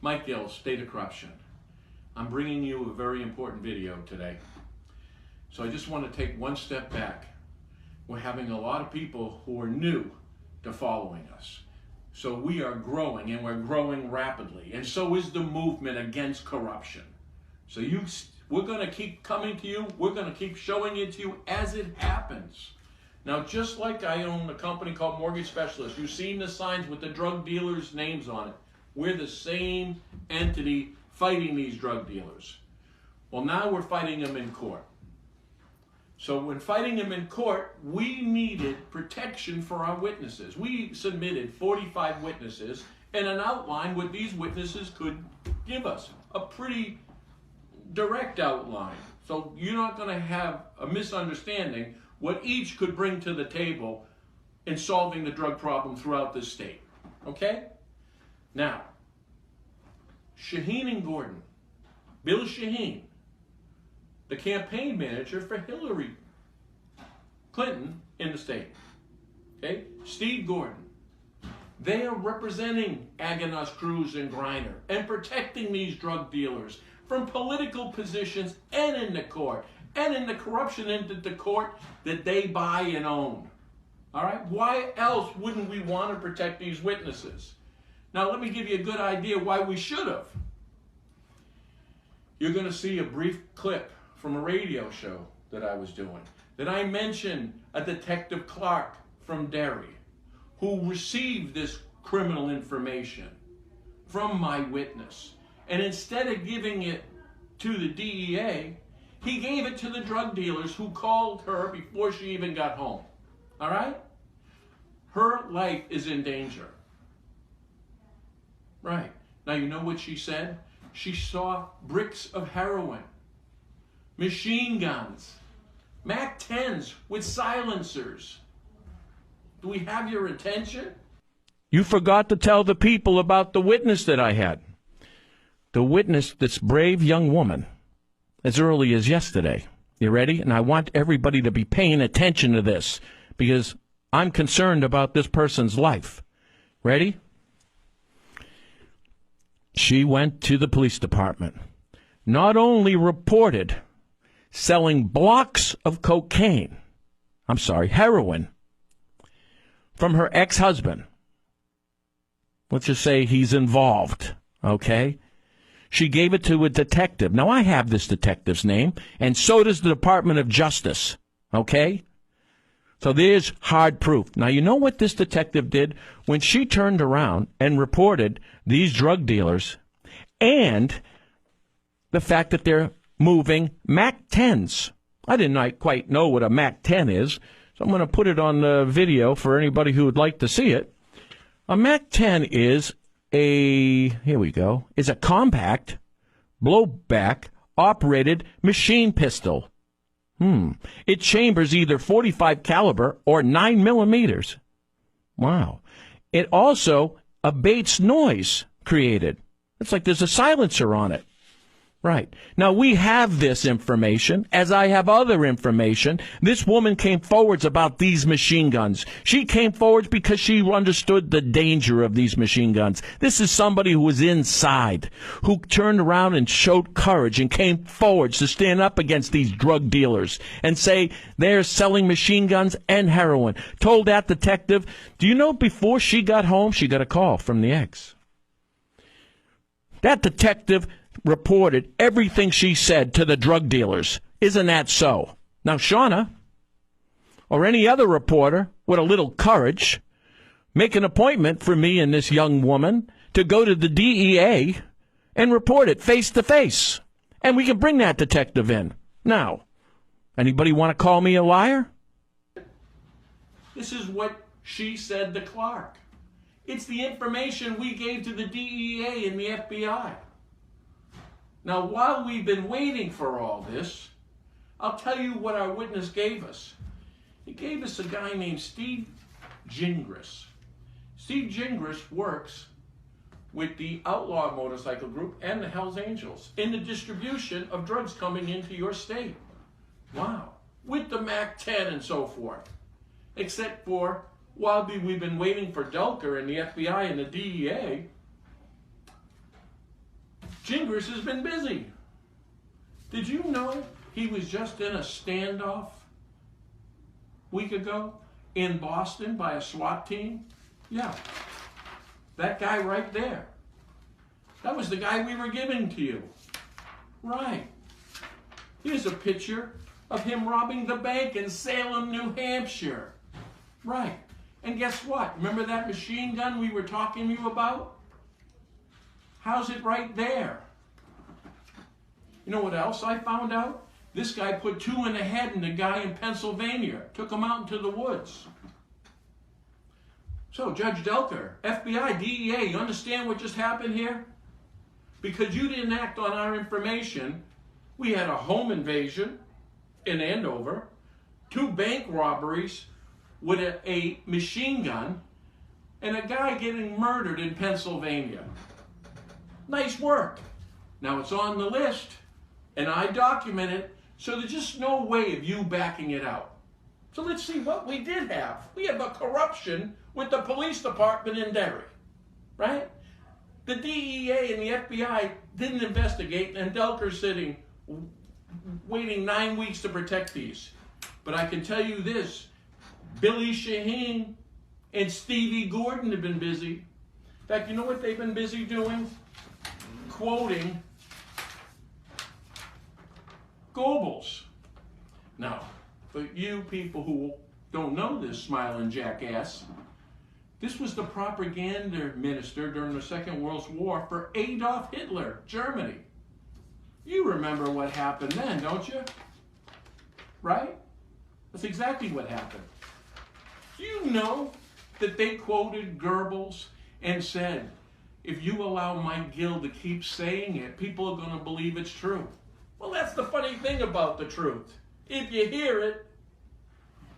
Mike Gill, State of Corruption. I'm bringing you a very important video today. So I just want to take one step back. We're having a lot of people who are new to following us. So we are growing, and we're growing rapidly. And so is the movement against corruption. So we're going to keep coming to you. We're going to keep showing it to you as it happens. Now, just like I own a company called Mortgage Specialist, you've seen the signs with the drug dealers' names on it. We're the same entity fighting these drug dealers. Well, now we're fighting them in court. So when fighting them in court, we needed protection for our witnesses. We submitted 45 witnesses and an outline what these witnesses could give us. A pretty direct outline. So you're not going to have a misunderstanding what each could bring to the table in solving the drug problem throughout the state. Okay? Now, Shaheen and Gordon, Bill Shaheen, the campaign manager for Hillary Clinton in the state. Okay? Steve Gordon. They are representing Aganos, Cruz, and Griner and protecting these drug dealers from political positions and in the court and in the corruption into the court that they buy and own. All right? Why else wouldn't we want to protect these witnesses? Now, let me give you a good idea why we should have. You're going to see a brief clip from a radio show that I was doing, that I mentioned a Detective Clark from Derry who received this criminal information from my witness. And instead of giving it to the DEA, he gave it to the drug dealers who called her before she even got home. All right? Her life is in danger. Right. Now, you know what she said? She saw bricks of heroin, machine guns, MAC-10s with silencers. Do we have your attention? You forgot to tell the people about the witness that I had. The witness, this brave young woman, as early as yesterday. You ready? And I want everybody to be paying attention to this because I'm concerned about this person's life. Ready? She went to the police department. Not only reported selling blocks of heroin, from her ex-husband. Let's just say he's involved, okay? She gave it to a detective. Now, I have this detective's name, and so does the Department of Justice, okay? So there's hard proof. Now, you know what this detective did? When she turned around and reported these drug dealers and the fact that they're moving MAC-10s. I didn't quite know what a MAC-10 is, so I'm going to put it on the video for anybody who would like to see it. A MAC-10 is is a compact, blowback, operated machine pistol. It chambers either 45 caliber or 9 millimeters. Wow. It also abates noise created. It's like there's a silencer on it. Right. Now, we have this information, as I have other information. This woman came forwards about these machine guns. She came forwards because she understood the danger of these machine guns. This is somebody who was inside, who turned around and showed courage and came forwards to stand up against these drug dealers and say they're selling machine guns and heroin. Told that detective, do you know before she got home, she got a call from the ex. That detective reported everything she said to the drug dealers. Isn't that so? Now, Shauna, or any other reporter with a little courage, make an appointment for me and this young woman to go to the DEA and report it face to face. And we can bring that detective in. Now, anybody want to call me a liar? This is what she said to Clark. It's the information we gave to the DEA and the FBI. Now, while we've been waiting for all this, I'll tell you what our witness gave us. He gave us a guy named Steve Gingras. Steve Gingras works with the Outlaw Motorcycle Group and the Hells Angels in the distribution of drugs coming into your state. Wow. With the MAC-10 and so forth. Except for, while we've been waiting for Delker and the FBI and the DEA, Gingras has been busy. Did you know he was just in a standoff a week ago in Boston by a SWAT team? Yeah. That guy right there. That was the guy we were giving to you. Right. Here's a picture of him robbing the bank in Salem, New Hampshire. Right. And guess what? Remember that machine gun we were talking to you about? How's it right there? You know what else I found out? This guy put 2 in the head in the guy in Pennsylvania. Took him out into the woods. So, Judge Delker, FBI, DEA, you understand what just happened here? Because you didn't act on our information, we had a home invasion in Andover, 2 bank robberies with a machine gun, and a guy getting murdered in Pennsylvania. Nice work. Now it's on the list, and I document it, so there's just no way of you backing it out. So let's see what we did have. We have a corruption with the police department in Derry, right? The DEA and the FBI didn't investigate, and Delker's sitting, waiting 9 weeks to protect these. But I can tell you this, Billy Shaheen and Stevie Gordon have been busy. In fact, you know what they've been busy doing? Quoting Goebbels. Now, for you people who don't know this smiling jackass, this was the propaganda minister during the Second World War for Adolf Hitler, Germany. You remember what happened then, don't you? Right? That's exactly what happened. You know that they quoted Goebbels and said, if you allow Mike Gill to keep saying it, people are going to believe it's true. Well, that's the funny thing about the truth. If you hear it,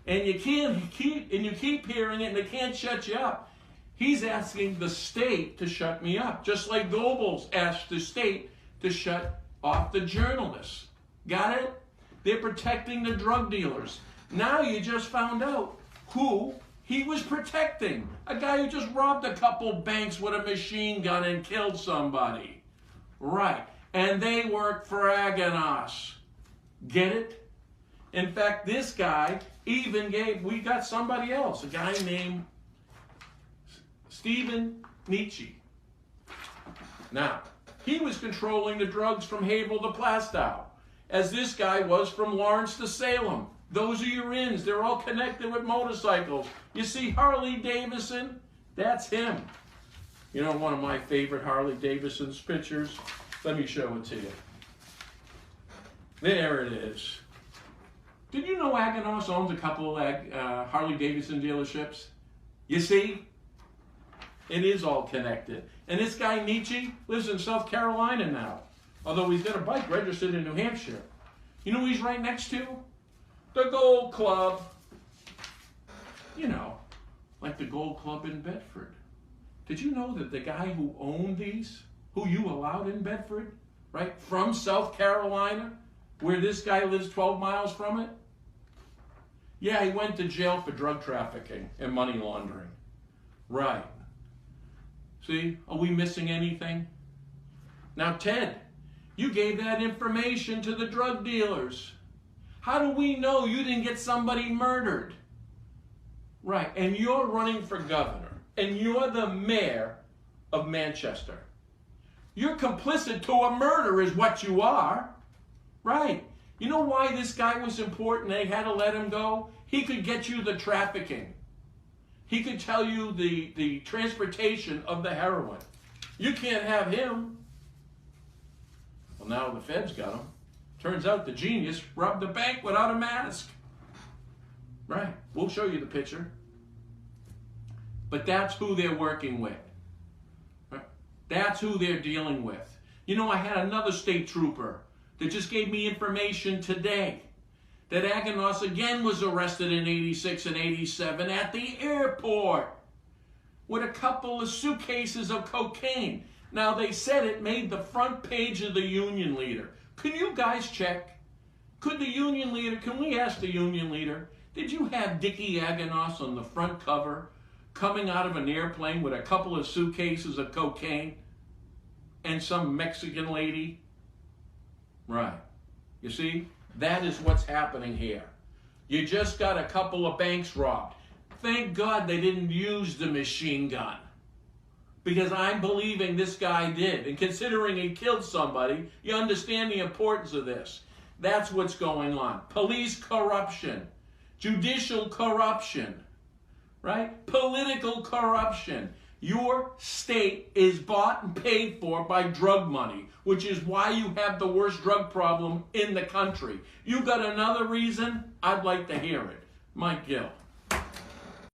and you keep hearing it, and they can't shut you up, he's asking the state to shut me up, just like Goebbels asked the state to shut off the journalists. Got it? They're protecting the drug dealers. Now you just found out who he was protecting. A guy who just robbed a couple banks with a machine gun and killed somebody. Right. And they work for Aganos. Get it? In fact, this guy even we got somebody else, a guy named Stephen Nietzsche. Now, he was controlling the drugs from Havel to Plastow, as this guy was from Lawrence to Salem. Those are your ins. They're all connected with motorcycles. You see Harley Davidson? That's him. You know one of my favorite Harley Davidson's pictures? Let me show it to you. There it is. Did you know Aganos owns a couple of Harley Davidson dealerships? You see? It is all connected. And this guy Nietzsche lives in South Carolina now, although he's got a bike registered in New Hampshire. You know who he's right next to? The Gold Club. You know, like the Gold Club in Bedford. Did you know that the guy who owned these, who you allowed in Bedford, right, from South Carolina, where this guy lives 12 miles from it? Yeah, he went to jail for drug trafficking and money laundering. Right. See, are we missing anything? Now, Ted, you gave that information to the drug dealers. How do we know you didn't get somebody murdered? Right, and you're running for governor, and you're the mayor of Manchester. You're complicit to a murder is what you are. Right. You know why this guy was important? They had to let him go? He could get you the trafficking. He could tell you the transportation of the heroin. You can't have him. Well, now the feds got him. Turns out the genius robbed the bank without a mask. Right. We'll show you the picture. But that's who they're working with. Right? That's who they're dealing with. You know, I had another state trooper that just gave me information today that Aganos again was arrested in 86 and 87 at the airport with a couple of suitcases of cocaine. Now, they said it made the front page of the Union Leader. Can you guys check? Could the Union Leader, can we ask the Union Leader, did you have Dickie Aganos on the front cover coming out of an airplane with a couple of suitcases of cocaine? and some Mexican lady? Right. You see, that is what's happening here. You just got a couple of banks robbed. Thank God they didn't use the machine gun. Because I'm believing this guy did. And considering he killed somebody, you understand the importance of this. That's what's going on. Police corruption. Judicial corruption. Right? Political corruption. Your state is bought and paid for by drug money, which is why you have the worst drug problem in the country. You got another reason? I'd like to hear it. Mike Gill.